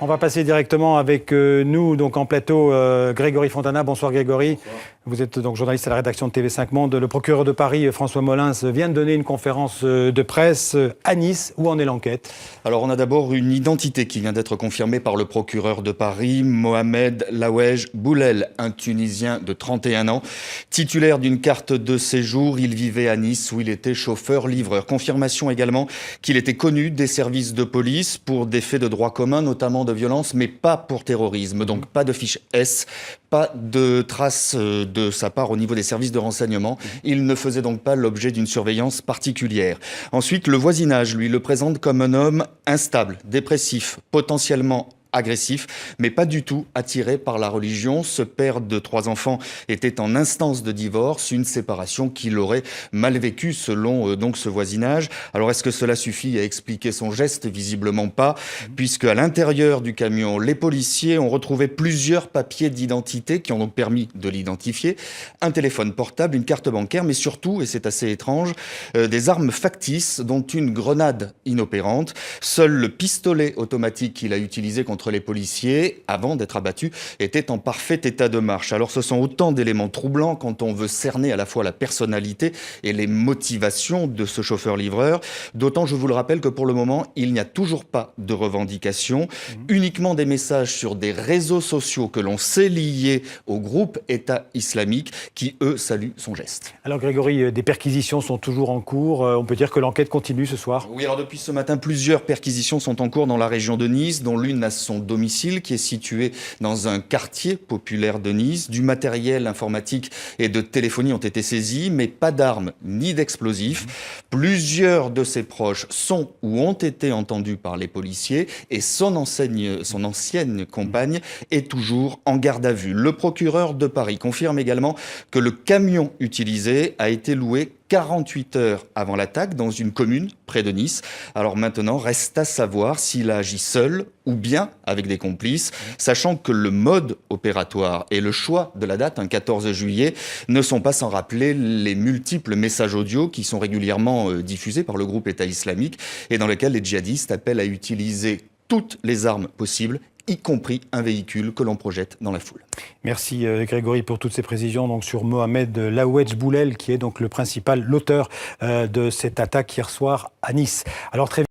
On va passer directement avec nous, donc en plateau, Grégory Fontana. Bonsoir Grégory. Bonsoir. Vous êtes donc journaliste à la rédaction de TV5 Monde. Le procureur de Paris, François Molins, vient de donner une conférence de presse à Nice. Où en est l'enquête? Alors on a d'abord une identité qui vient d'être confirmée par le procureur de Paris, Mohamed Laouej Boulel, un Tunisien de 31 ans. Titulaire d'une carte de séjour, il vivait à Nice où il était chauffeur-livreur. Confirmation également qu'il était connu des services de police pour des faits de droit commun, notamment de violence, mais pas pour terrorisme. Donc pas de fiche S, pas de traces de sa part au niveau des services de renseignement. Il ne faisait donc pas l'objet d'une surveillance particulière. Ensuite, le voisinage, lui, le présente comme un homme instable, dépressif, potentiellement agressif, mais pas du tout attiré par la religion. Ce père de 3 enfants était en instance de divorce, une séparation qu'il aurait mal vécue selon donc ce voisinage. Alors est-ce que cela suffit à expliquer son geste? Visiblement pas, puisque à l'intérieur du camion, les policiers ont retrouvé plusieurs papiers d'identité qui ont donc permis de l'identifier, un téléphone portable, une carte bancaire, mais surtout, et c'est assez étrange, des armes factices, dont une grenade inopérante. Seul le pistolet automatique qu'il a utilisé contre les policiers, avant d'être abattu, était en parfait état de marche. Alors ce sont autant d'éléments troublants quand on veut cerner à la fois la personnalité et les motivations de ce chauffeur-livreur. D'autant, je vous le rappelle, que pour le moment, il n'y a toujours pas de revendication, uniquement des messages sur des réseaux sociaux que l'on sait liés au groupe État islamique qui, eux, saluent son geste. Alors Grégory, des perquisitions sont toujours en cours. On peut dire que l'enquête continue ce soir? Oui, alors depuis ce matin, plusieurs perquisitions sont en cours dans la région de Nice, dont l'une à son domicile qui est situé dans un quartier populaire de Nice. Du matériel informatique et de téléphonie ont été saisis, mais pas d'armes ni d'explosifs. Plusieurs de ses proches sont ou ont été entendus par les policiers et son ancienne compagne est toujours en garde à vue. Le procureur de Paris confirme également que le camion utilisé a été loué 48 heures avant l'attaque dans une commune près de Nice. Alors maintenant, reste à savoir s'il a agi seul ou bien avec des complices, sachant que le mode opératoire et le choix de la date, un 14 juillet, ne sont pas sans rappeler les multiples messages audio qui sont régulièrement diffusés par le groupe État islamique et dans lesquels les djihadistes appellent à utiliser toutes les armes possibles, y compris un véhicule que l'on projette dans la foule. Merci Grégory pour toutes ces précisions donc, sur Mohamed Laouej Boulel, qui est donc l'auteur de cette attaque hier soir à Nice. Alors, très